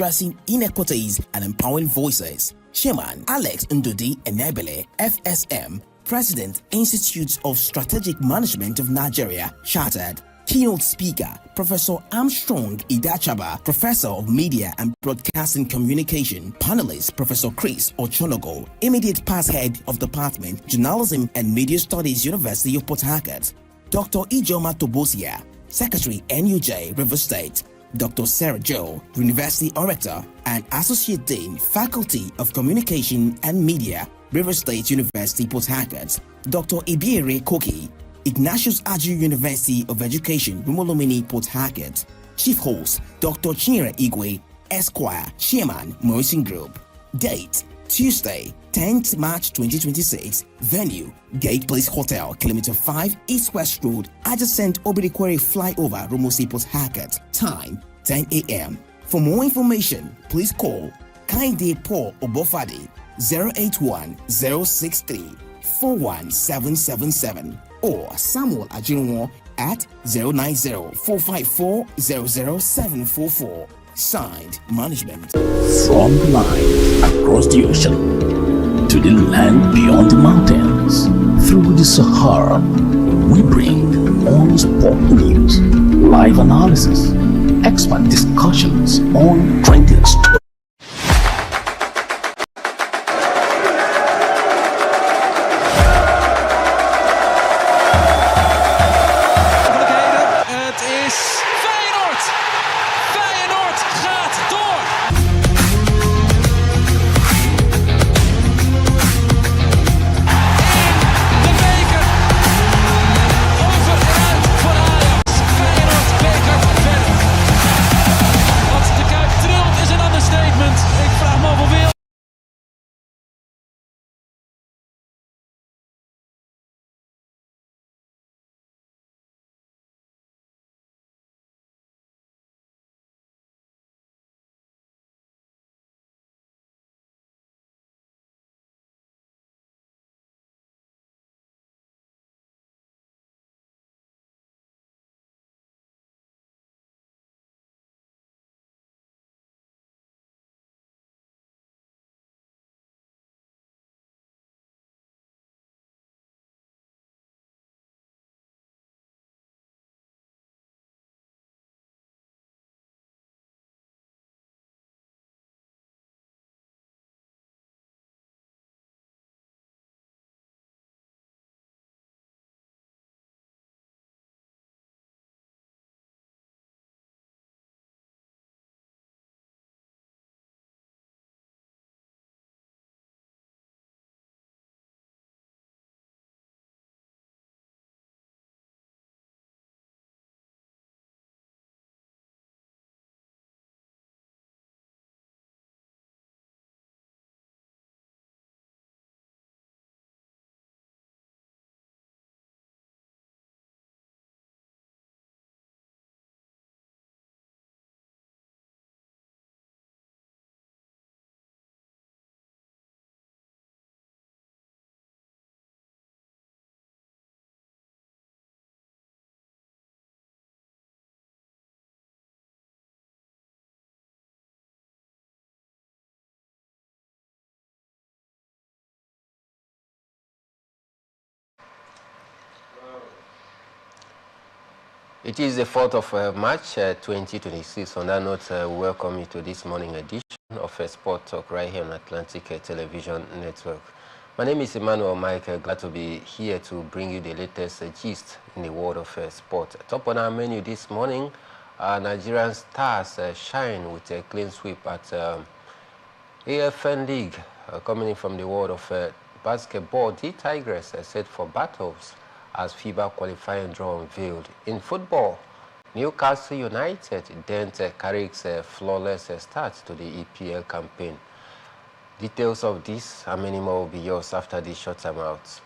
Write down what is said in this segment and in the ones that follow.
addressing inequities and empowering voices. Chairman Alex Ndudi Enebele, FSM, President, Institute of Strategic Management of Nigeria, Chartered. Keynote speaker, Professor Armstrong Idachaba, Professor of Media and Broadcasting Communication. Panelist, Professor Chris Ochonogo, Immediate Past Head of Department, Journalism and Media Studies, University of Port Harcourt. Dr. Ijoma Tobosia, Secretary, NUJ, River State. Dr. Sarah Joe, University Orator and Associate Dean, Faculty of Communication and Media, River State University, Port Harcourt. Dr. Ibiere Koki, Ignatius Aju University of Education, Rumolomini, Port Harcourt. Chief Host, Dr. Chinyere Igwe, Esquire, Chairman, Morrison Group. Date, Tuesday, 10th March 2026. Venue, Gate Place Hotel, Kilometer 5, East West Road, adjacent Obirikwere Flyover, Rumosi, Port Harcourt. Time, 10 a.m. For more information, please call Kainde Paul Obofade, 081-063-41777 or Samuel Ajinwo at 090-454-00744. Signed, Management. From the line across the ocean to the land beyond the mountains, through the Sahara, we bring on sport news, live analysis, expert discussions on trending stories. It is the 4th of March 2026. On that note, we welcome you to this morning edition of Sport Talk right here on Atlantic Television Network. My name is Emmanuel Mike. Glad to be here to bring you the latest gist in the world of sport. Top on our menu this morning, Nigerian Stars shine with a clean sweep at AFN League. Coming in from the world of basketball, the Tigers are set for battles as FIBA qualifying draw unveiled. In football, Newcastle United dent Carrick's flawless start to the EPL campaign. Details of this and many more will be yours after this short time out.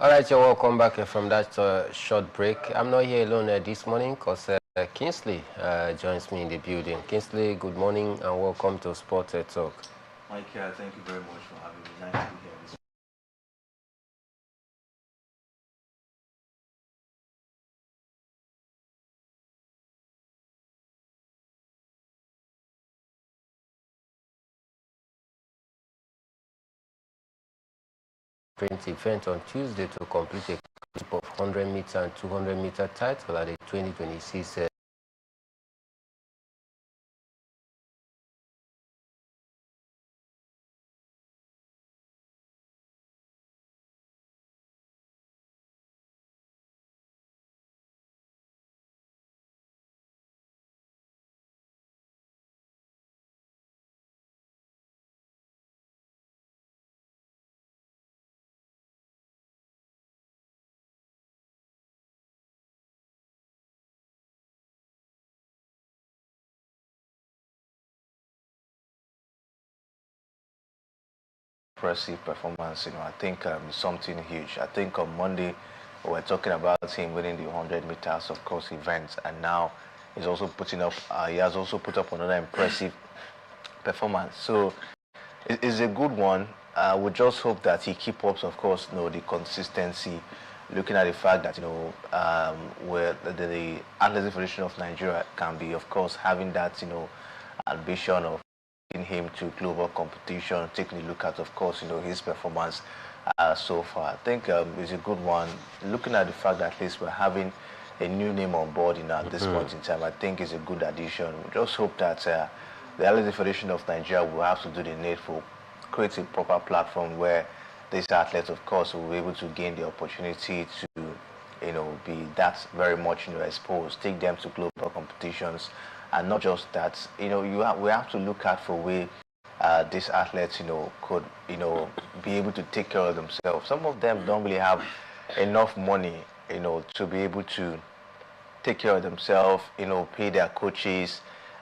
All right, you're welcome back from that short break. I'm not here alone this morning because Kingsley joins me in the building. Kingsley, good morning and welcome to Sport Talk. Mike, thank you very much for having me. Nice to be here this Event on Tuesday to complete a clip of 100 meter and 200 meter title at the 2026 impressive performance. I think something huge. I think on Monday we were talking about him winning the 100 meters, of course, events, and now he's also putting up. He has also put up another impressive performance. So it's a good one. We just hope that he keep up, of course, the consistency. Looking at the fact that where the Athletic Federation of Nigeria can be, of course, having that ambition of him to global competition, taking a look at, of course, his performance so far. I think it's a good one. Looking at the fact that at least we're having a new name on board at this point in time, I think it's a good addition. We just hope that the Athletic Federation of Nigeria will have to do the needful, create a proper platform where these athletes, of course, will be able to gain the opportunity to, be that very much, exposed, take them to global competitions. And not just that, we have to look at for way these athletes, could, be able to take care of themselves. Some of them don't really have enough money, to be able to take care of themselves, pay their coaches,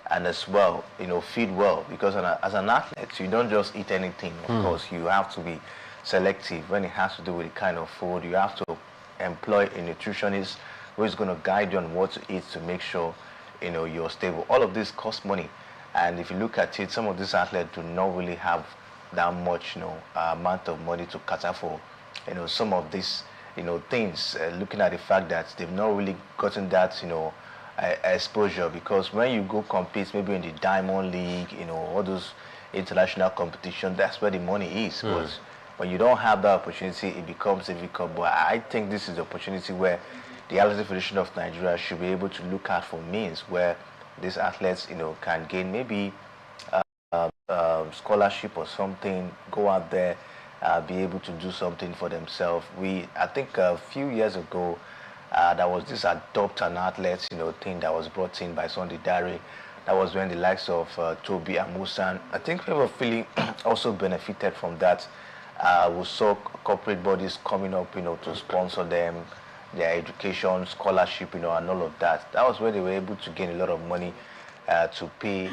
and as well, feed well. Because as an athlete, you don't just eat anything. Of course, you have to be selective when it has to do with the kind of food. You have to employ a nutritionist who is going to guide you on what to eat to make sure you're stable. All of this costs money, and if you look at it, some of these athletes do not really have that much amount of money to cater for some of these things, looking at the fact that they've not really gotten that exposure, because when you go compete maybe in the Diamond League, all those international competition, that's where the money is. But when you don't have that opportunity, it becomes difficult. But I think this is the opportunity where the Athletic Federation of Nigeria should be able to look at for means where these athletes, can gain maybe scholarship or something, go out there, be able to do something for themselves. I think a few years ago, there was this adopt an athlete, thing that was brought in by Sunday Dare. That was when the likes of Toby and Musan, I think people feeling also benefited from that. We saw corporate bodies coming up, to sponsor them, their education, scholarship, and all of that. That was where they were able to gain a lot of money to pay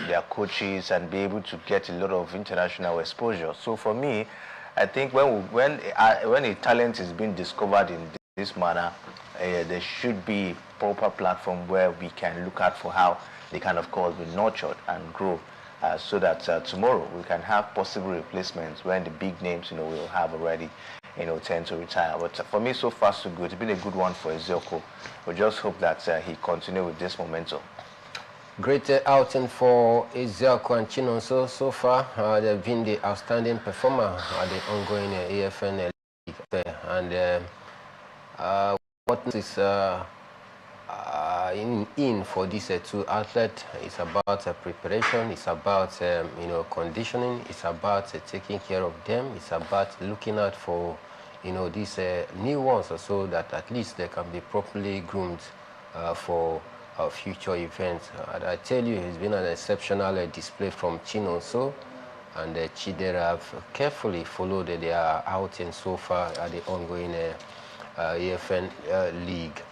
their coaches and be able to get a lot of international exposure. So for me, I think when a talent is being discovered in this manner, there should be a proper platform where we can look at for how they can, of course, be nurtured and grow, so that tomorrow we can have possible replacements when the big names, will have already, tend to retire. But for me, so far so good. It's been a good one for Ezeoku. We just hope that he continue with this momentum. Great outing for Ezeoku and Chinonso so far. They've been the outstanding performer at the ongoing AFN League. And what is in for these two athletes is about preparation, it's about conditioning, it's about taking care of them, it's about looking out for these new ones, so that at least they can be properly groomed for future events. I tell you, it's been an exceptional display from Chinonso, and Chidera have carefully followed their outing so far at the ongoing AFN League.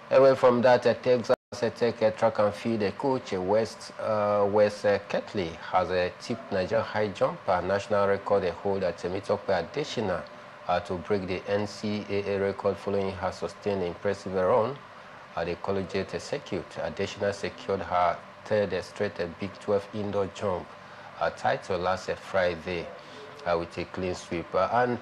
Away from that, Texas Tech track and field coach West Ketley has tipped Nigerian high jumper national record holder Temitope Adesina to break the NCAA record following her sustained impressive run at the collegiate circuit. Additional secured her third straight Big 12 indoor jump title last Friday with a clean sweep. And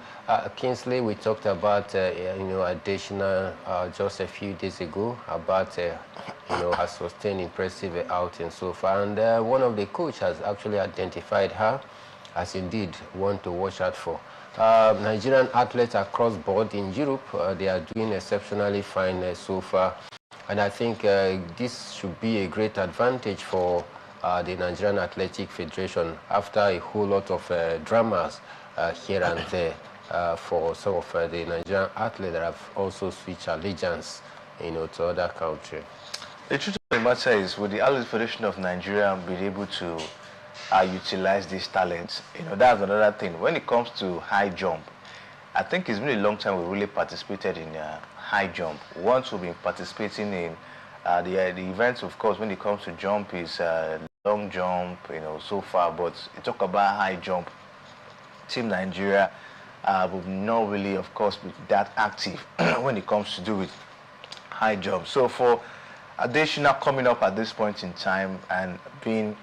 Kingsley, we talked about additional just a few days ago about her sustained impressive outing so far. And one of the coaches has actually identified her as indeed one to watch out for. Nigerian athletes across board in Europe, they are doing exceptionally fine so far. And I think this should be a great advantage for the Nigerian Athletic Federation after a whole lot of dramas here and there for some of the Nigerian athletes that have also switched allegiance, to other countries. The truth of the matter is, with the Athletic Federation of Nigeria being able to utilize these talents, that's another thing. When it comes to high jump, I think it's been a long time we really participated in high jump. Once we've been participating in the events, of course, when it comes to jump is long jump, so far. But you talk about high jump, Team Nigeria would not really, of course, be that active when it comes to do with high jump. So for additional coming up at this point in time and being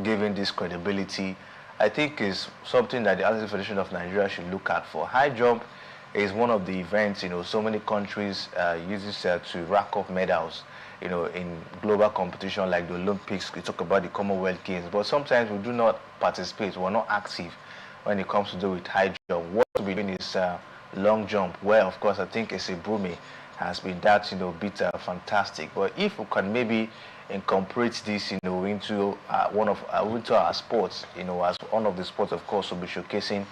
given this credibility, I think is something that the Athletic Federation of Nigeria should look at. For high jump is one of the events, so many countries use it to rack up medals, in global competition like the Olympics. We talk about the Commonwealth Games, but sometimes we do not participate. We're not active when it comes to do with high jump. What we're doing is long jump, where of course I think Brumi has been that bit fantastic. But if we can maybe incorporate this into into our sports, as one of the sports, of course, we'll be showcasing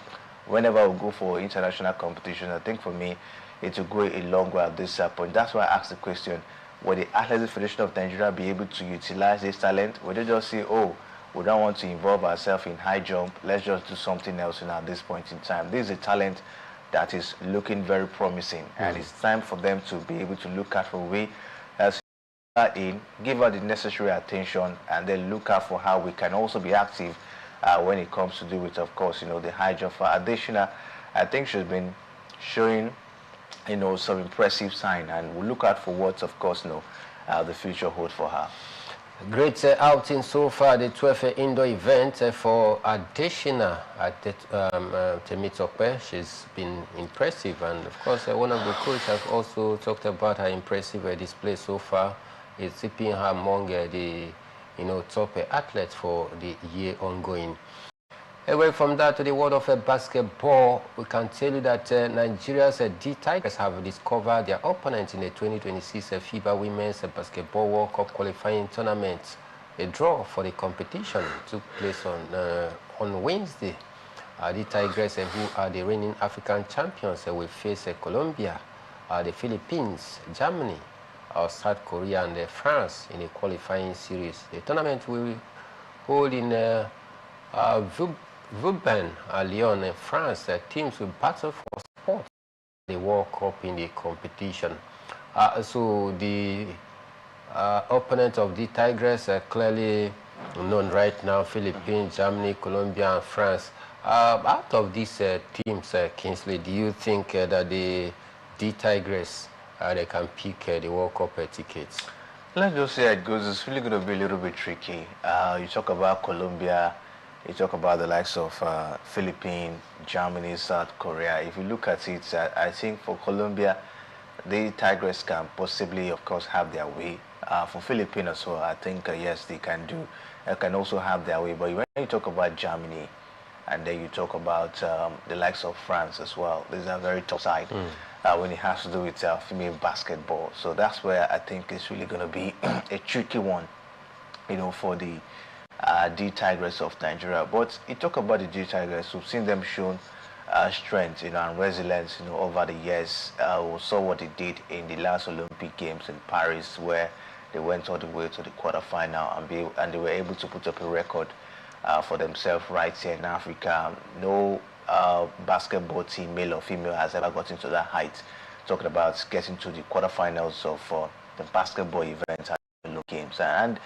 whenever we go for international competition. I think for me it will go a long way at this point. That's why I asked the question: will the Athletic Federation of Nigeria be able to utilize this talent? Will they just say, oh, we don't want to involve ourselves in high jump, let's just do something else at this point in time? This is a talent that is looking very promising, and it's time for them to be able to look at for a way as give her the necessary attention, and then look out for how we can also be active when it comes to do with, of course, the high jump. For Additional, I think she's been showing some impressive sign, and we'll look out for what, of course, the future holds for her. Great outing so far, the 12th indoor event for Additional at Temitope. She's been impressive, and of course one of the coaches has also talked about her impressive display so far. It's keeping her among the top athletes for the year ongoing. Away from that to the world of basketball, we can tell you that Nigeria's D Tigers have discovered their opponent in the 2026 FIBA Women's Basketball World Cup qualifying tournament. A draw for the competition took place on Wednesday. The Tigers, who are the reigning African champions, will face Colombia, the Philippines, Germany, South Korea, and France in a qualifying series. The tournament will hold in Vauban, Lyon, and France. Teams will battle for spot the World Cup in the competition. So the opponent of the Tigers are clearly known right now: Philippines, Germany, Colombia, and France. Out of these teams, Kingsley, do you think that the Tigers they can pick the World Cup tickets? Let's just say it goes. It's really going to be a little bit tricky. You talk about Colombia, you talk about the likes of Philippines, Germany, South Korea. If you look at it, I think for Colombia, the Tigers can possibly, of course, have their way. For Philippines as well, I think yes, they can also have their way. But when you talk about Germany, and then you talk about the likes of France as well, there's a very tough side when it has to do with female basketball. So that's where I think it's really going to be a tricky one, for the D Tigers of Nigeria. But you talk about the D Tigers, we've seen them shown strength, and resilience, over the years. We saw what they did in the last Olympic Games in Paris, where they went all the way to the quarterfinal, and they were able to put up a record for themselves right here in Africa. No basketball team, male or female, has ever gotten to that height. Talking about getting to the quarterfinals of the basketball event at the Olympic Games. And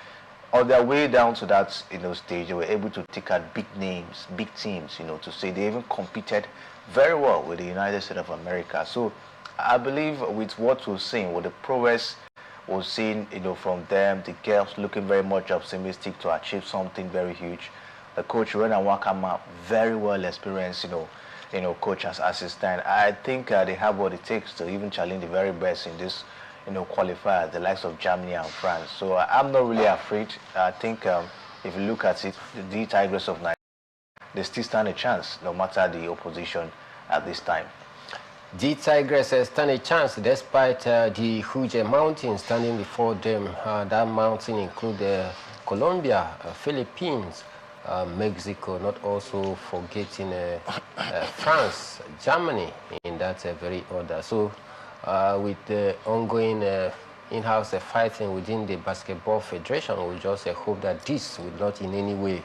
on their way down to that stage, they were able to take out big names, big teams, to say they even competed very well with the United States of America. So I believe with what we're seeing, with the progress we're seeing, from them, the girls looking very much optimistic to achieve something very huge. The coach Renan Wakama, very well experienced, coach as assistant. I think they have what it takes to even challenge the very best in this, qualifier, the likes of Germany and France. So I'm not really afraid. I think if you look at it, the Tigers of Nigeria, they still stand a chance, no matter the opposition at this time. The Tigers stand a chance despite the huge mountain standing before them. That mountain includes Colombia, Philippines, Mexico, not also forgetting France, Germany in that very order. So with the ongoing in-house fighting within the Basketball Federation, we just hope that this will not in any way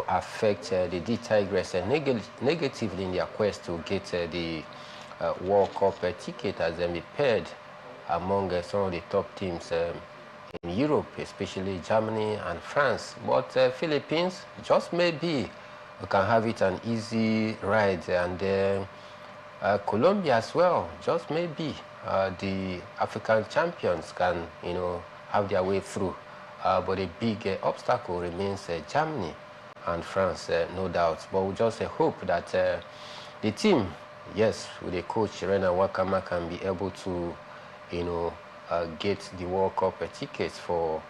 affect the D Tigers negatively in their quest to get the World Cup ticket as they be paired among some of the top teams in Europe, especially Germany and France. But Philippines, just maybe we can have it an easy ride, and Colombia as well, just maybe the African champions can have their way through. But a big obstacle remains Germany and France, no doubt. But we just hope that the team, yes, with the coach Renan Wakama, can be able to, get the World Cup tickets for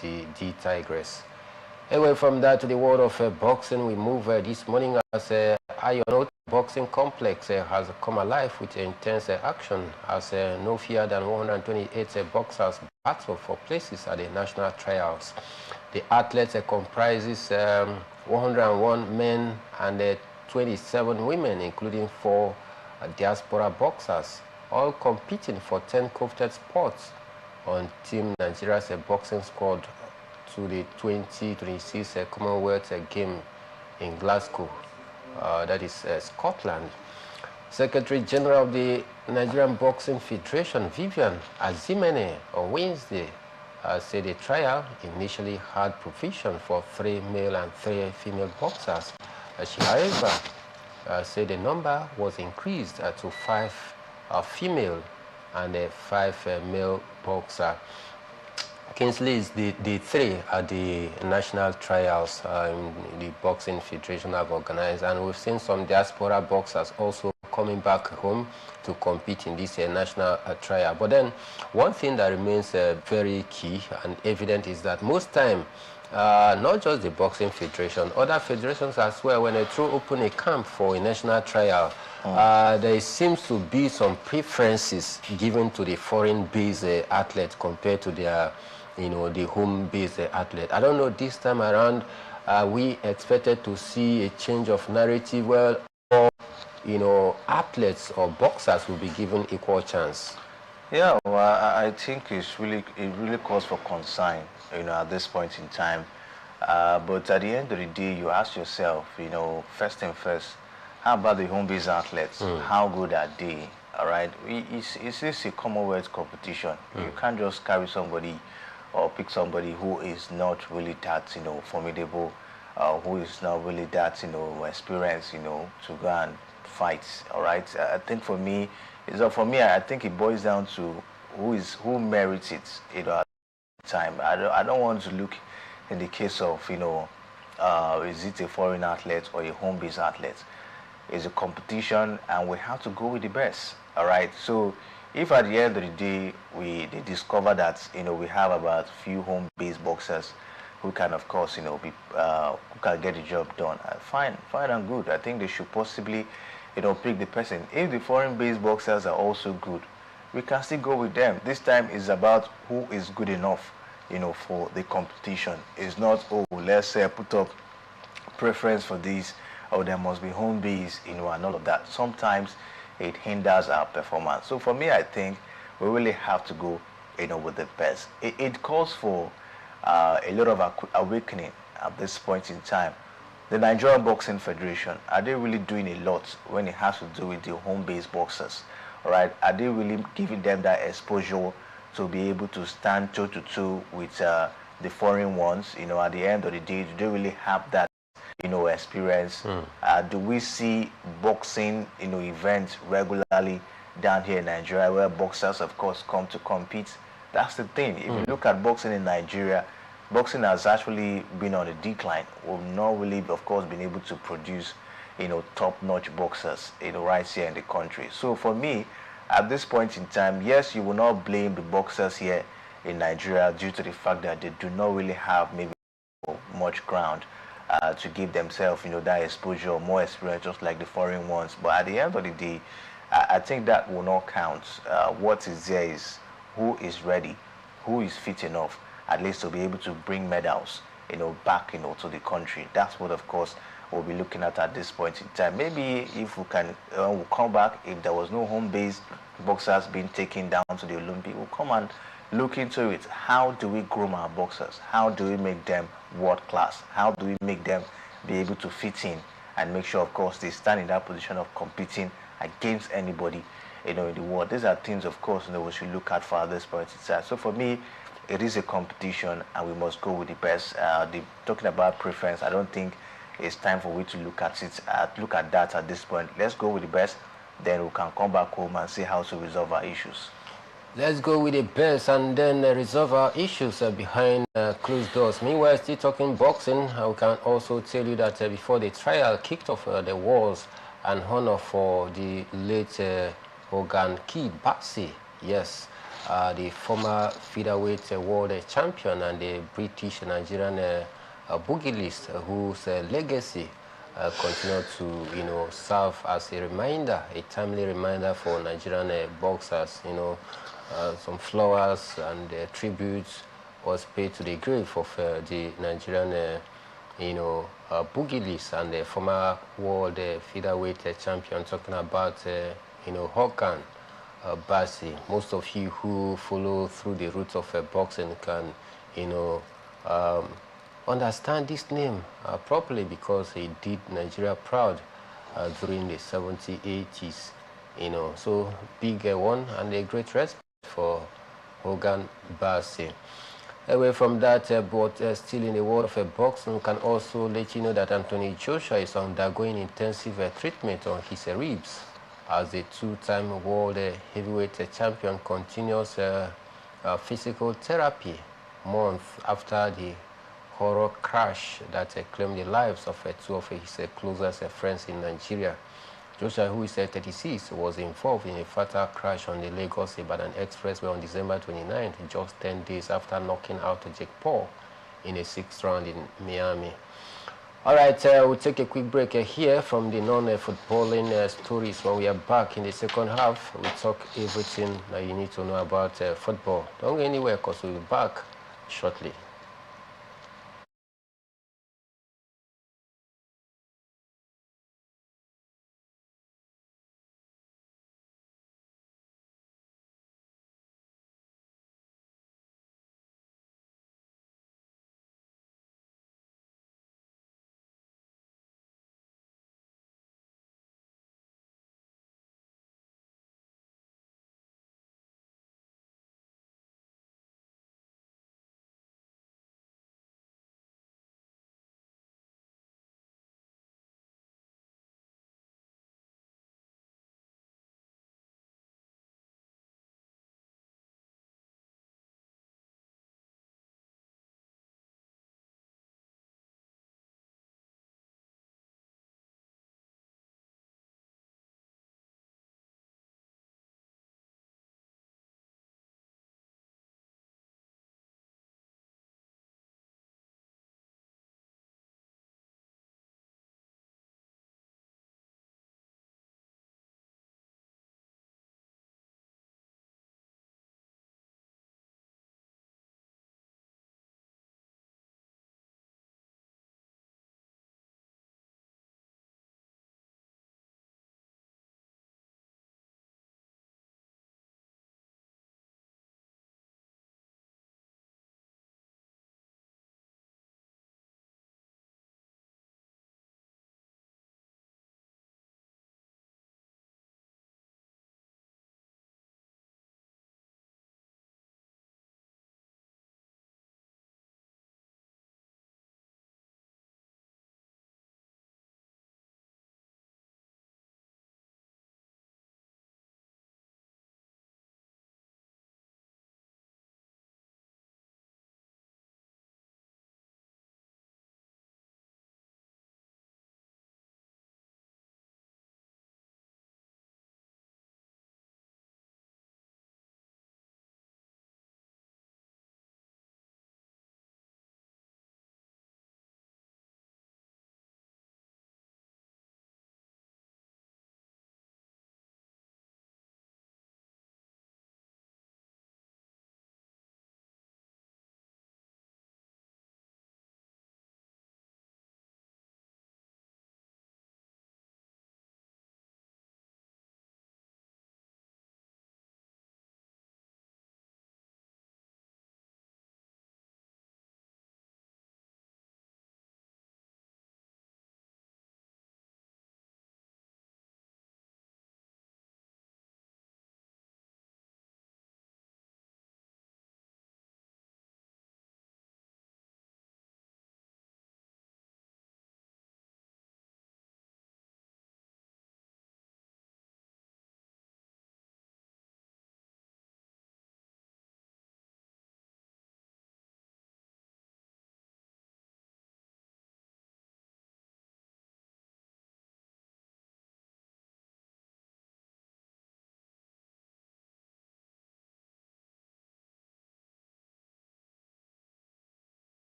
the Tigers. Anyway, from that to the world of boxing, we move this morning as Iron Boxing Complex has come alive with intense action as no fewer than 128 boxers battle for places at the national trials. The athletes comprises 101 men and 27 women, including 4 diaspora boxers, all competing for 10 coveted spots on Team Nigeria's boxing squad to the 2026 Commonwealth Game in Glasgow, that is Scotland. Secretary General of the Nigerian Boxing Federation, Vivian Azimene, on Wednesday said the trial initially had provision for 3 male and 3 female boxers. She, however, said the number was increased to 5 female and 5 male boxers. Kingsley is the 3 at the national trials the Boxing Federation have organized, and we've seen some diaspora boxers also coming back home to compete in this national trial. But then one thing that remains very key and evident is that most time, not just the Boxing Federation, other federations as well, when they throw open a camp for a national trial, there seems to be some preferences given to the foreign-based athletes compared to their the home-based athlete. I don't know, this time around, we expected to see a change of narrative where, athletes or boxers will be given equal chance. Yeah, well, I think it really calls for concern, at this point in time. But at the end of the day, you ask yourself, first and first, how about the home-based athletes? How good are they? All right, it's a Commonwealth competition. You can't just carry somebody or pick somebody who is not really that, formidable, who is not really that, experienced, to go and fight. All right. I think for me, I think it boils down to who merits it, at the time. I don't want to look in the case of, is it a foreign athlete or a home-based athlete? It's a competition, and we have to go with the best. All right. So if at the end of the day they discover that we have about few home-based boxers who can, of course, who can get the job done, fine and good. I think they should possibly pick the person. If the foreign-based boxers are also good, we can still go with them. This time is about who is good enough for the competition. It's not, let's put up preference for these, or there must be home-based, and all of that. Sometimes it hinders our performance. So for me, I think we really have to go, with the best. It calls for a lot of awakening at this point in time. The Nigerian Boxing Federation, are they really doing a lot when it has to do with the home-based boxers? All right, are they really giving them that exposure to be able to stand toe-to-toe with the foreign ones? At the end of the day, do they really have that, experience? Do we see boxing, events regularly down here in Nigeria where boxers, of course, come to compete? That's the thing. If you look at boxing in Nigeria, boxing has actually been on a decline. We've not really, of course, been able to produce, top-notch boxers, right here in the country. So for me, at this point in time, yes, you will not blame the boxers here in Nigeria due to the fact that they do not really have maybe much ground to give themselves, that exposure or more experience, just like the foreign ones. But at the end of the day, I think that will not count. What is there is who is ready, who is fit enough, at least to be able to bring medals, back, to the country. That's what, of course, we'll be looking at this point in time. Maybe if we can, we'll come back. If there was no home-based boxers being taken down to the Olympic, we'll come and look into it. How do we groom our boxers? How do we make them world class? How do we make them be able to fit in and make sure, of course, they stand in that position of competing against anybody, in the world? These are things, of course, we should look at for this point in time. So for me, it is a competition, and we must go with the best. Talking about preference, I don't think it's time for we to look at it. Look at that at this point. Let's go with the best. Then we can come back home and see how to resolve our issues. Let's go with the best and then resolve our issues behind closed doors. Meanwhile, still talking boxing, we can also tell you that before the trial kicked off, the wars and honor for the late Hogan Kibasi, yes, the former featherweight world champion and the British Nigerian pugilist whose legacy continue to serve as a reminder, a timely reminder for Nigerian boxers. Some flowers and tributes was paid to the grave of the Nigerian pugilist and the former world featherweight champion, talking about Hogan Basi. Most of you who follow through the roots of boxing can understand this name properly, because he did Nigeria proud during the 70s, 80s, so big one and a great respect for Hogan Basi. Away from that, but still in the world of boxing, we can also let you know that Anthony Joshua is undergoing intensive treatment on his ribs as the two-time world heavyweight champion continues physical therapy months after the horror crash that claimed the lives of two of his closest friends in Nigeria. Joshua, who is 36, was involved in a fatal crash on the Lagos-Ibadan Expressway on December 29th, just 10 days after knocking out Jake Paul in a 6th round in Miami. All right, we'll take a quick break here from the non-footballing stories. When we are back in the second half, we talk everything that you need to know about football. Don't go anywhere, because we'll be back shortly.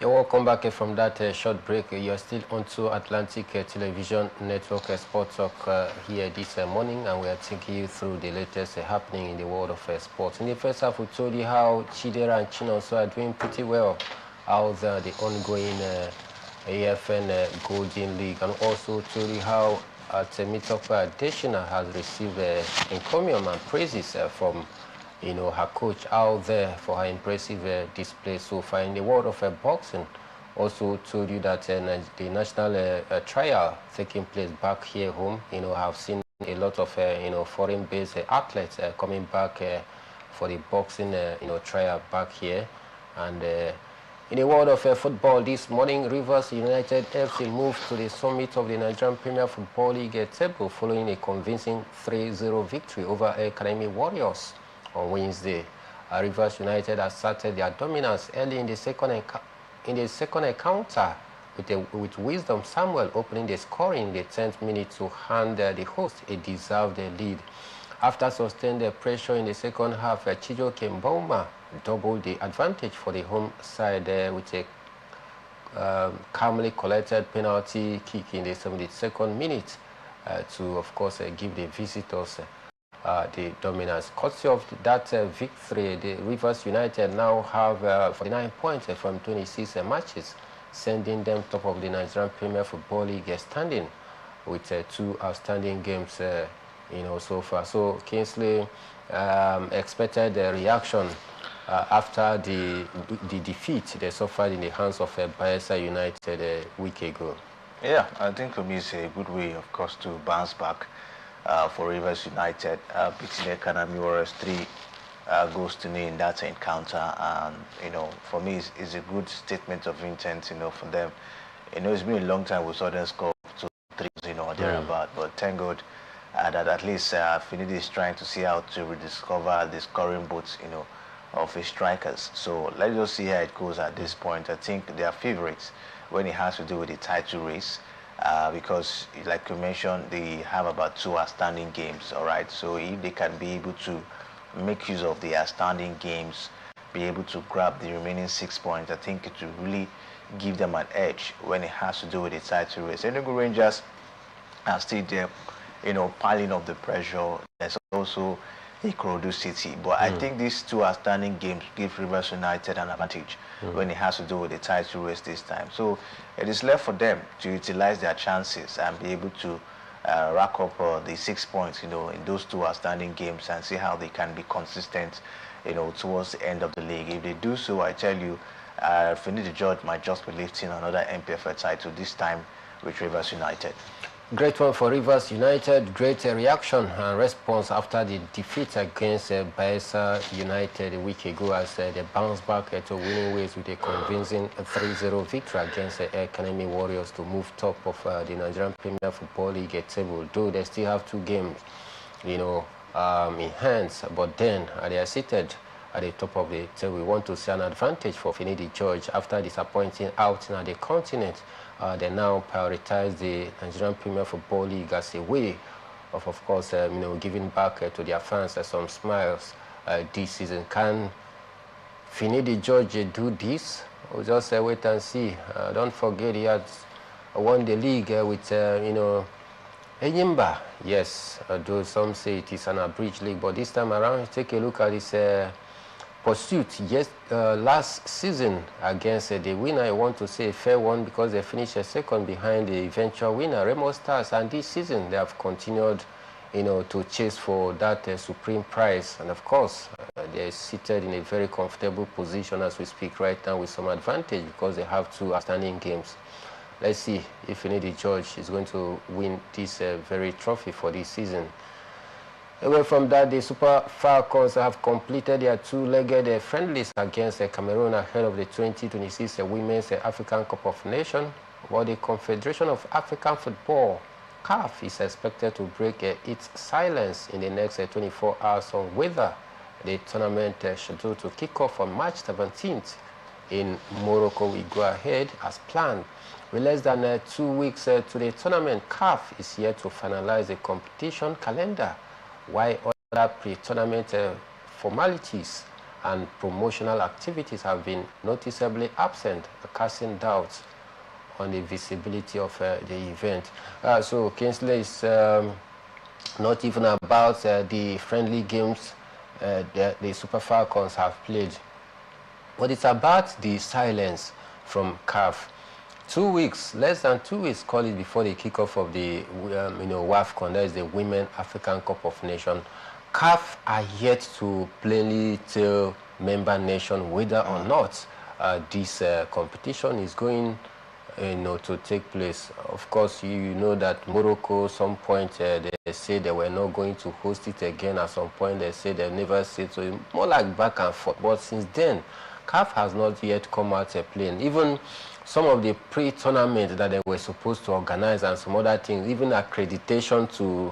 You're welcome back from that short break. You're still onto Atlantic Television Network Sport Talk here this morning, and we are taking you through the latest happening in the world of sports. In the first half, we told you how Chidera and Chinonso are doing pretty well out there, the ongoing AFN Golden League, and also told you how Temitope Adesina has received encomium and praises from her coach out there for her impressive display so far in the world of boxing. Also told you that the national trial taking place back here home, have seen a lot of foreign-based athletes coming back for the boxing trial back here. And in the world of football this morning, Rivers United FC moved to the summit of the Nigerian Premier Football League table following a convincing 3-0 victory over Academy Warriors on Wednesday. Rivers United asserted their dominance early in the second encounter with Wisdom Samuel opening the scoring in the 10th minute to hand the host a deserved lead. After sustained pressure in the second half, Chijo Kemboma doubled the advantage for the home side with a calmly collected penalty kick in the 72nd minute to, of course, give the visitors the dominance. Courtesy of that victory, the Rivers United now have 49 points from 26 matches, sending them top of the Nigerian Premier Football League standing with 2 outstanding games so far. So Kingsley expected a reaction after the defeat they suffered in the hands of Bayelsa United a week ago. Yeah, I think for me it's a good way, of course, to bounce back for Rivers United, beating Academy Warriors 3 goals to nil in that encounter. And for me, it's a good statement of intent, for them. It's been a long time we saw them score 2-3, or thereabout. But thank God that at least Finidi is trying to see how to rediscover the scoring boots, of his strikers. So let's just see how it goes at this point. I think they are favorites when it has to do with the title race. Because, like you mentioned, they have about 2 outstanding games, all right? So if they can be able to make use of the outstanding games, be able to grab the remaining 6 points, I think it will really give them an edge when it has to do with the title race. Enugu Rangers are still there, piling up the pressure. There's also Ikorodu City. But I think these 2 outstanding games give Rivers United an advantage when it has to do with the title race this time. So it is left for them to utilize their chances and be able to rack up the 6 points, in those 2 outstanding games and see how they can be consistent, towards the end of the league. If they do so, I tell you, Finidi George might just be lifting another MPFL title, this time with Rivers United. Great one for Rivers United. Great reaction and response after the defeat against Bayelsa United a week ago as they bounce back to winning ways with a convincing 3-0 victory against Academy Warriors to move top of the Nigerian Premier Football League table. Though they still have 2 games, in hands, but then they are seated at the top of the table. We want to see an advantage for Finidi George after disappointing outing at the continent. They now prioritize the Nigerian Premier Football League as a way of course, giving back to their fans some smiles this season. Can Finidi George do this? We'll just wait and see. Don't forget he has won the league with, Enyimba. Yes, though some say it is an abridged league, but this time around, take a look at this pursuit. Yes, last season against the winner, I want to say a fair one because they finished second behind the eventual winner, Remo Stars, and this season they have continued, to chase for that supreme prize. And of course, they're seated in a very comfortable position as we speak right now with some advantage because they have 2 outstanding games. Let's see if Finidi George is going to win this very trophy for this season. Away from that, the Super Falcons have completed their 2-legged friendlies against Cameroon ahead of the 2026 Women's African Cup of Nations, while the Confederation of African Football, CAF, is expected to break its silence in the next 24 hours on whether the tournament scheduled to kick off on March 17th in Morocco will go ahead as planned. With less than 2 weeks to the tournament, CAF is yet to finalize the competition calendar, while other pre-tournament formalities and promotional activities have been noticeably absent, casting doubts on the visibility of the event. So Kingsley is not even about the friendly games the Super Falcons have played, but it's about the silence from CAF. 2 weeks, less than 2 weeks, call it, before the kickoff of the WAFCON, that is the Women African Cup of Nations. CAF are yet to plainly tell member nation whether or not this competition is going to take place. Of course, you know that Morocco, some point they say they were not going to host it again. At some point they say they never said so. It's more like back and forth. But since then, CAF has not yet come out playing. Even some of the pre-tournament that they were supposed to organize and some other things, even accreditation to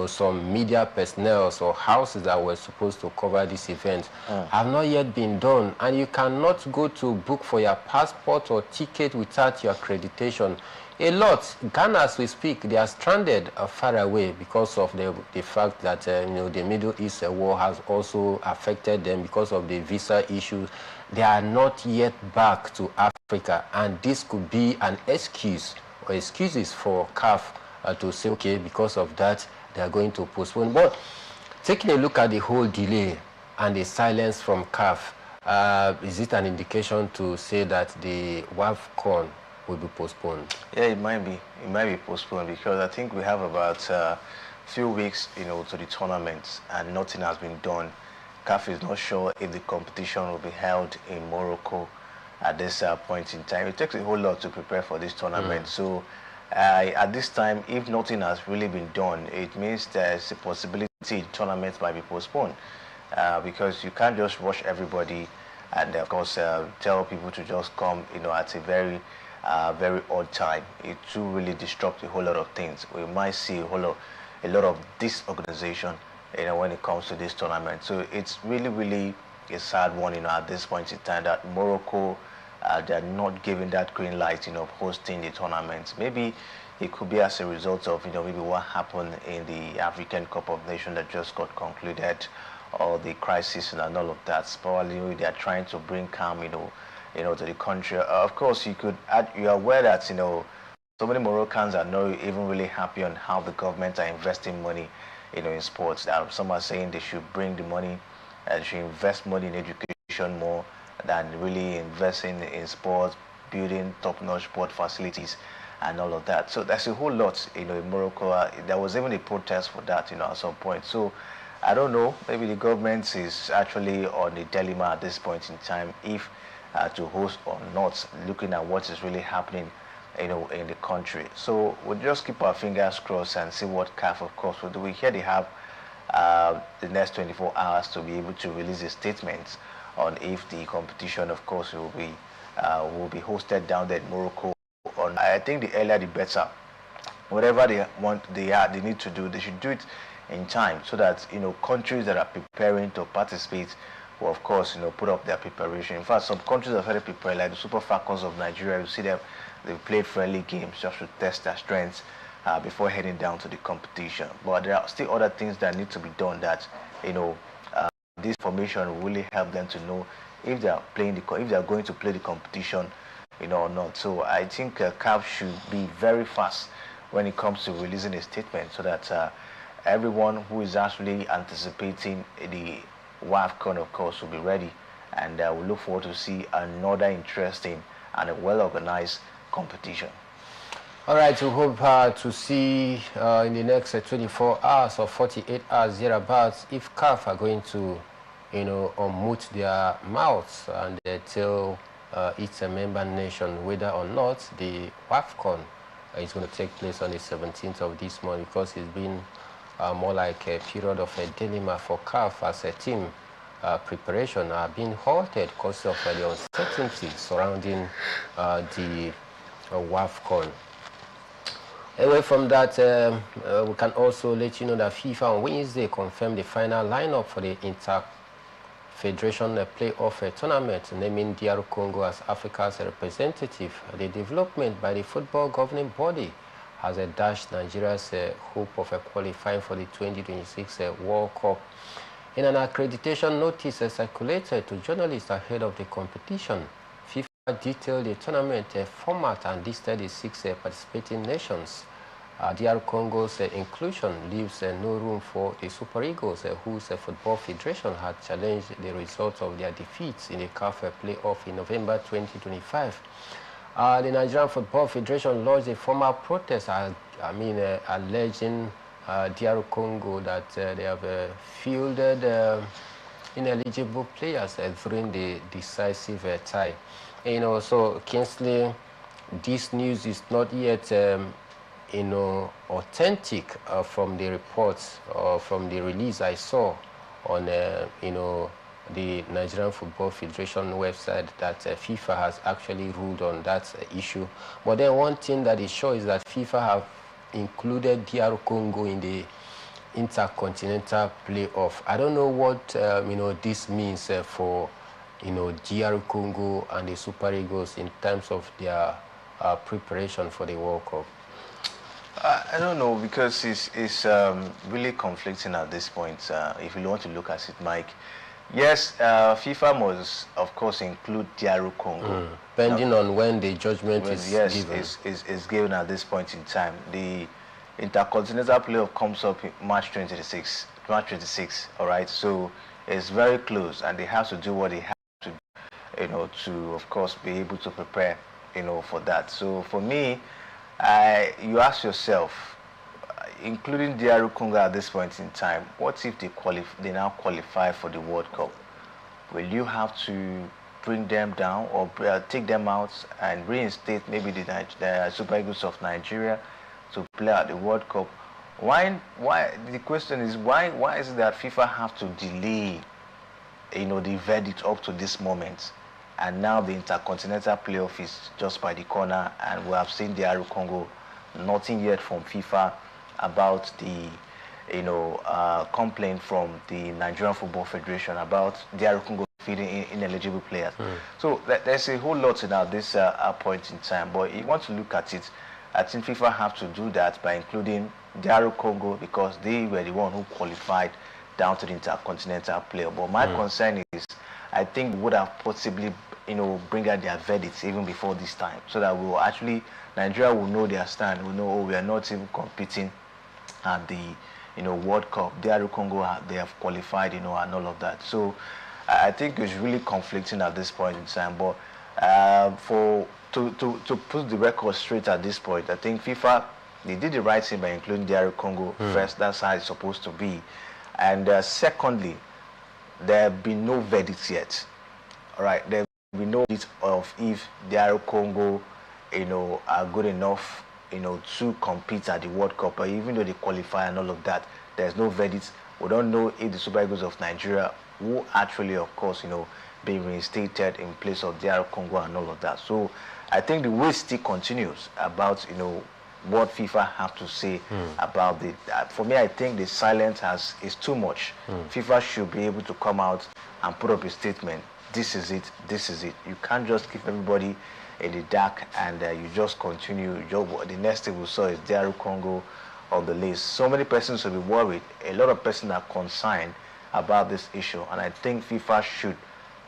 some media personnel or houses that were supposed to cover this event have not yet been done. And you cannot go to book for your passport or ticket without your accreditation. A lot, Ghana, as we speak, they are stranded far away because of the fact that the Middle East war has also affected them because of the visa issues. They are not yet back to Africa, and this could be an excuse or excuses for CAF to say, okay, because of that, they are going to postpone. But taking a look at the whole delay and the silence from CAF, is it an indication to say that the WAFCON will be postponed? Yeah, it might be. It might be postponed because I think we have about a few weeks, to the tournament, and nothing has been done. CAF is not sure if the competition will be held in Morocco at this point in time. It takes a whole lot to prepare for this tournament. So at this time, if nothing has really been done, it means there's a possibility the tournament might be postponed because you can't just rush everybody and, of course, tell people to just come, at a very odd time. It will really disrupt a whole lot of things. We might see a lot of disorganization, when it comes to this tournament. So it's really a sad one, at this point in time that Morocco, they're not giving that green light, of hosting the tournament. Maybe it could be as a result of, maybe what happened in the African Cup of Nations that just got concluded, or the crisis and all of that. Probably they are trying to bring calm, to the country. Of course, you are aware that, so many Moroccans are not even really happy on how the government are investing money, in sports. Some are saying they should bring the money, they should invest money in education more than really investing in sports, building top-notch sport facilities and all of that. So there's a whole lot, in Morocco. There was even a protest for that, at some point. So I don't know, maybe the government is actually on a dilemma at this point in time if to host or not, looking at what is really happening, in the country. So we'll just keep our fingers crossed and see what CAF, of course, will do. We hear they have the next 24 hours to be able to release a statement on if the competition, of course, will be hosted down there in Morocco. I think the earlier the better. Whatever they need to do, they should do it in time so that countries that are preparing to participate will, of course, put up their preparation. In fact, some countries have already prepared, like the Super Falcons of Nigeria. You see them, they've played friendly games just to test their strengths before heading down to the competition. But there are still other things that need to be done that this formation will really help them to know if they are going to play the competition, or not. So I think CAF should be very fast when it comes to releasing a statement so that everyone who is actually anticipating the WAFCON, of course, will be ready, and we look forward to see another interesting and a well-organized competition. All right, we hope to see in the next 24 hours or 48 hours thereabouts if CAF are going to, unmute their mouths and tell its a member nation whether or not the WAFCON is going to take place on the 17th of this month, because it's been more like a period of a dilemma for CAF as a team. Preparation are being halted because of the uncertainty surrounding the WAFCON. Away from that, we can also let you know that FIFA on Wednesday confirmed the final lineup for the Inter-Federation Playoff Tournament, naming DR Congo as Africa's representative. The development by the football governing body has dashed Nigeria's hope of qualifying for the 2026 World Cup. In an accreditation notice circulated to journalists ahead of the competition, FIFA detailed the tournament format and listed the 6 participating nations. DR Congo's inclusion leaves no room for the Super Eagles, whose Football Federation had challenged the results of their defeats in the CAF playoff in November 2025. The Nigerian Football Federation lodged a formal protest, alleging DR Congo that they have fielded ineligible players during the decisive tie. So Kingsley, this news is not yet authentic from the reports or from the release I saw on the Nigerian Football Federation website that FIFA has actually ruled on that issue. But then one thing that is sure is that FIFA have included DR Congo in the intercontinental playoff. I don't know what this means for DR Congo and the Super Eagles in terms of their preparation for the World Cup. I don't know, because it's really conflicting at this point. If you want to look at it, Mike, yes, FIFA must, of course, include DR Congo. Depending on when the judgment is given. Is given at this point in time. The Intercontinental Playoff comes up in March 26, all right? So it's very close, and they have to do what they have to do, to, of course, be able to prepare, for that. So for me, you ask yourself, including DR Congo at this point in time, what if they now qualify for the World Cup? Will you have to bring them down or take them out and reinstate maybe the Super Eagles of Nigeria to play at the World Cup? Why? The question is why is it that FIFA have to delay, the verdict up to this moment? And now the Intercontinental Playoff is just by the corner, and we have seen DR Congo, nothing yet from FIFA about the complaint from the Nigerian Football Federation about DR Congo feeding ineligible players. So there's a whole lot at this point in time. But you want to look at it, I think FIFA have to do that by including DR Congo, because they were the one who qualified down to the Intercontinental Playoff. But my concern is, I think would have possibly, bring out their verdicts even before this time, so that we will actually, Nigeria will know their stand. We know, we are not even competing at the, World Cup. DR Congo, they have qualified, and all of that. So I think it's really conflicting at this point in time. But to put the record straight at this point, I think FIFA, they did the right thing by including DR Congo first. That's how it's supposed to be. And secondly, there have been no verdicts yet. All right, there will be no verdict of if DR Congo, are good enough, to compete at the World Cup. Or even though they qualify and all of that, there's no verdict. We don't know if the Super Eagles of Nigeria will actually, of course, be reinstated in place of DR Congo and all of that. So I think the wait still continues about, what FIFA have to say about it. For me, I think the silence is too much. FIFA should be able to come out and put up a statement. This is it. This is it. You can't just keep everybody in the dark and you just continue. The next thing we saw is DR Congo on the list. So many persons will be worried. A lot of persons are concerned about this issue, and I think FIFA should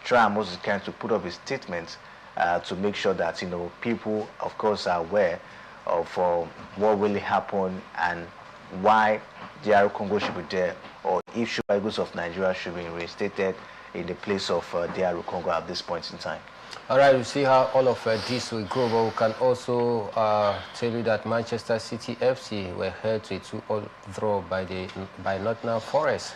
try most as can to put up a statement to make sure that people, of course, are aware of what really happened and why DR Congo should be there, or if Super Eagles of Nigeria should be reinstated in the place of DR Congo at this point in time. All right, we'll see how all of this will go, but we can also tell you that Manchester City FC were held to a 2-2 draw by Nottingham Forest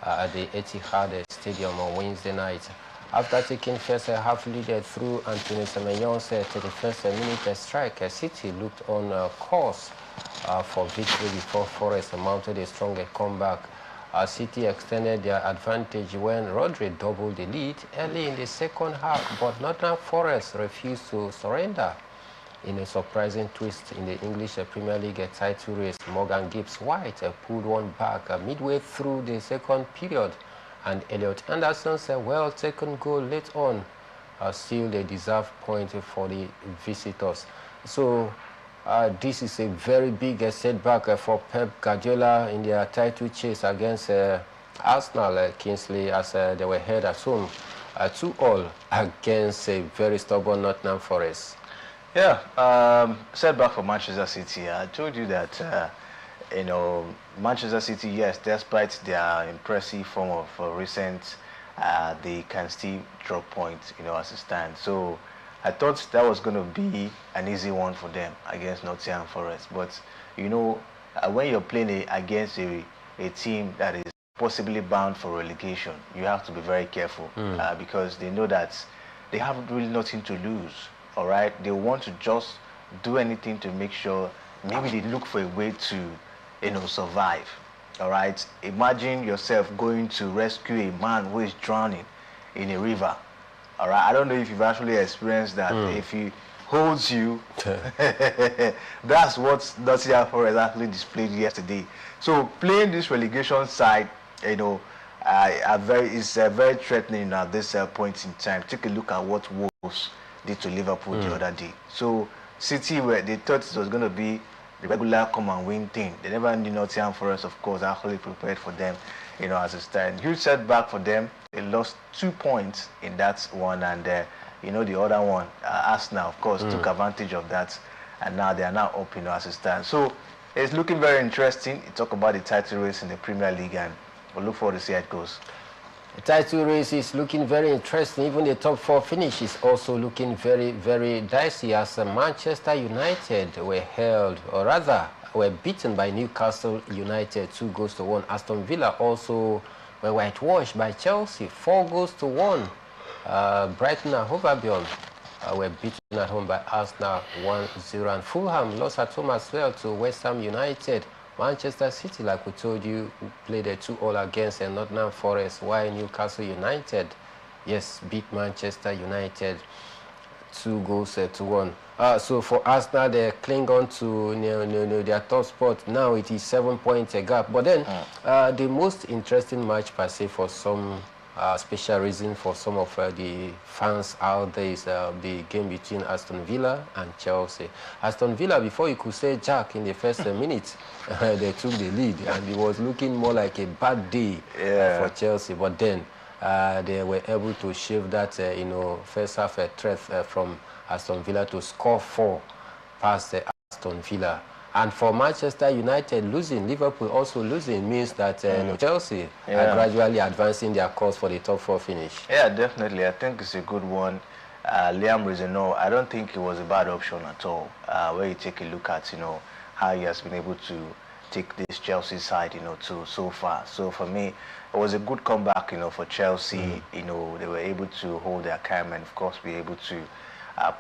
at the Etihad Stadium on Wednesday night. After taking first half lead through Anthony Semenyo's 31st minute strike, City looked on course for victory before Forest mounted a stronger comeback. City extended their advantage when Rodri doubled the lead early in the second half, but Nottingham Forest refused to surrender. In a surprising twist in the English Premier League title race, Morgan Gibbs-White pulled one back midway through the second period, and Elliot Anderson's well-taken goal late on sealed a deserved point for the visitors. So this is a very big setback for Pep Guardiola in their title chase against Arsenal, Kingsley, as they were held at home 2-2 against a very stubborn Nottingham Forest. Yeah, setback for Manchester City. I told you that, you know, Manchester City, yes, despite their impressive form of recent, they can still drop points, you know, as it stands. So I thought that was going to be an easy one for them against Nottingham Forest. But, you know, when you're playing against a team that is possibly bound for relegation, you have to be very careful because they know that they have really nothing to lose. All right, they want to just do anything to make sure maybe they look for a way to, you know, survive. All right, imagine yourself going to rescue a man who is drowning in a river. All right, I don't know if you've actually experienced that. If he holds you, that's what Nottingham Forest actually displayed yesterday. So playing this relegation side, you know, is very threatening at this point in time. Take a look at what Wolves did to Liverpool the other day. So City, where they thought it was going to be the regular come and win thing, they never knew Nottingham Forest, of course, actually prepared for them, you know, as a stand. Huge setback for them. They lost 2 points in that one, and you know, the other one, Arsenal, of course, took advantage of that, and now they are now up, you know, as a stand. So it's looking very interesting. You talk about the title race in the Premier League, and we'll look forward to see how it goes. The title race is looking very interesting. Even the top 4 finish is also looking very, very dicey, as Manchester United were held, or rather were beaten by Newcastle United 2-1. Aston Villa also were whitewashed by Chelsea 4-1. Brighton and Hove Albion were beaten at home by Arsenal 1-0, and Fulham lost at home as well to West Ham United. Manchester City, like we told you, played a 2-2 against Nottingham Forest, while Newcastle United, yes, beat Manchester United 2-1. So for Arsenal, they cling on to their top spot. Now it is 7 points a gap. But then the most interesting match per se, for some special reason for some of the fans out there, is the game between Aston Villa and Chelsea. Aston Villa, before you could say Jack in the first minute, they took the lead, and it was looking more like a bad day for Chelsea. But then they were able to shave that, you know, first half threat from Aston Villa to score 4 past Aston Villa. And for Manchester United losing, Liverpool also losing, means that Chelsea are gradually advancing their course for the top 4 finish. Yeah, definitely. I think it's a good one. Liam Reznor, I don't think it was a bad option at all. Where you take a look at, you know, how he has been able to take this Chelsea side, you know, to so far. So for me, it was a good comeback, you know, for Chelsea. You know, they were able to hold their calm and, of course, be able to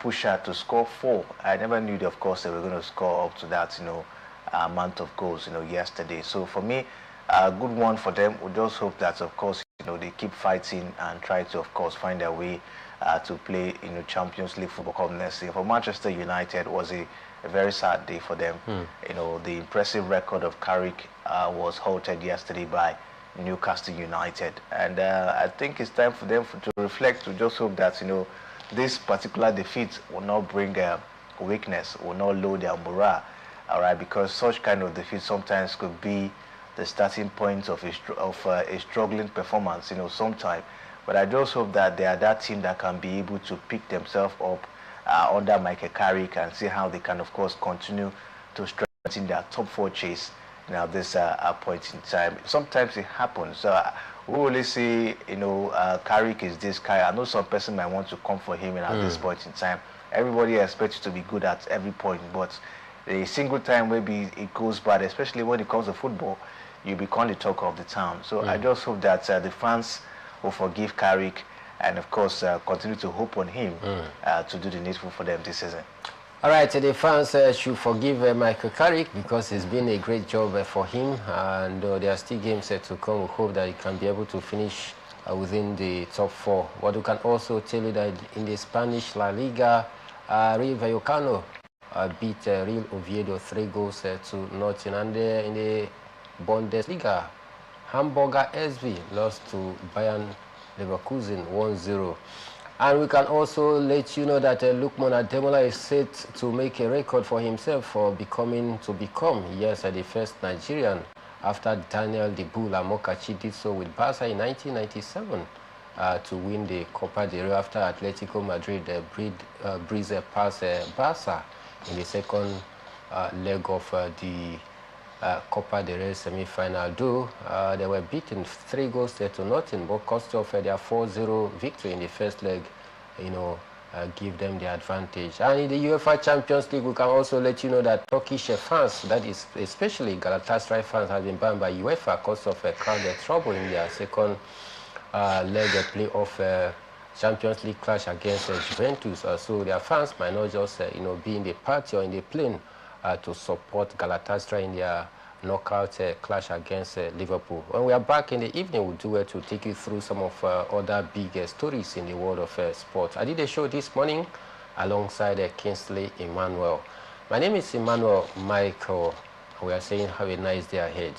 push out to score 4. I never knew, of course, they were going to score up to that, you know, amount of goals, you know, yesterday. So for me, a good one for them. We just hope that, of course, you know, they keep fighting and try to, of course, find their way to play, you know, Champions League football come next year. For Manchester United, was a very sad day for them. You know, the impressive record of Carrick was halted yesterday by Newcastle United, and I think it's time for them to reflect. To just hope that, you know, this particular defeat will not bring weakness, will not lower their morale, all right, because such kind of defeat sometimes could be the starting point of a struggling performance, you know, sometime. But I just hope that they are that team that can be able to pick themselves up under Michael Carrick and see how they can, of course, continue to strengthen their top 4 chase, you know, at this point in time. Sometimes it happens. We only say, you know, Carrick is this guy. I know some person might want to come for him at this point in time. Everybody expects you to be good at every point, but a single time maybe it goes bad, especially when it comes to football, you become the talk of the town. So I just hope that the fans will forgive Carrick and, of course, continue to hope on him to do the needful for them this season. All right, the fans should forgive Michael Carrick, because it's been a great job for him, and there are still games to come. We hope that he can be able to finish within the top 4. But we can also tell you that in the Spanish La Liga, Real Vallecano beat Real Oviedo 3-0 and in the Bundesliga, Hamburger SV lost to Bayern Leverkusen 1-0. And we can also let you know that Lukman Ademola is set to make a record for himself for become, yes, the first Nigerian after Daniel De Bull Amokachi did so with Barca in 1997 to win the Copa del Rey after Atletico Madrid breezed past Barca in the second leg of the Copa del Rey semi-final. Though they were beaten 3-0, but cost of their 4-0 victory in the first leg, give them the advantage. And in the UEFA Champions League, we can also let you know that Turkish fans, that is especially Galatasaray fans, have been banned by UEFA because of crowded trouble in their second leg playoff Champions League clash against Juventus. So their fans might not just be in the party or in the plane to support Galatasaray in their knockout clash against Liverpool. When we are back in the evening, we'll do it to take you through some of other big stories in the world of sport. I did a show this morning alongside Kingsley Emmanuel. My name is Emmanuel Michael. We are saying have a nice day ahead.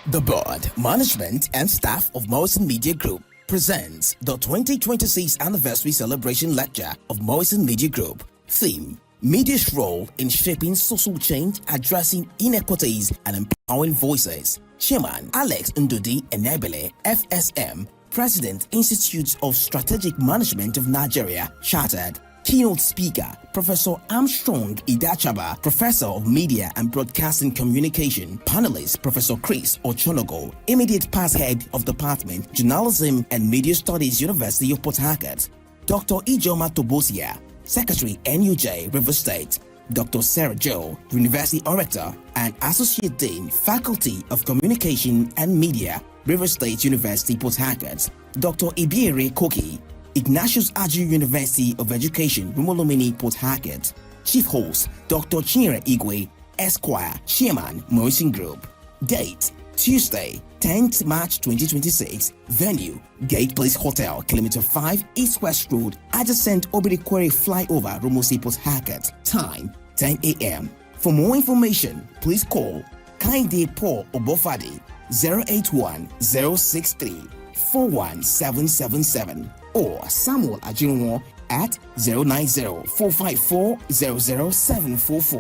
The board, management, and staff of Morrison Media Group presents the 2026 anniversary celebration lecture of Morrison Media Group. Theme: Media's role in shaping social change, addressing inequities, and empowering voices. Chairman Alex Ndudi Enebele, FSM, President, Institute of Strategic Management of Nigeria, Chartered. Keynote speaker, Professor Armstrong Idachaba, Professor of Media and Broadcasting Communication. Panelist, Professor Chris Ochonogo, Immediate Past Head of Department, Journalism and Media Studies, University of Port Harcourt. Dr. Ijoma Tobosia, Secretary, NUJ, River State. Dr. Sarah Joe, University Orator and Associate Dean, Faculty of Communication and Media, River State University, Port Harcourt. Dr. Ibiere Koki, Ignatius Aju University of Education, Rumolomini, Port Harcourt. Chief Host, Dr. Chinyere Igwe, Esquire, Chairman, Morrison Group. Date: Tuesday, 10th March 2026. Venue: Gate Place Hotel, Kilometer 5, East West Road, adjacent Obirikwere Flyover, Rumosi, Port Harcourt. Time: 10 a.m. For more information, please call Kainde Paul Obofadi 081-063-41777 or Samuel Ajinwo at 090-454-00744.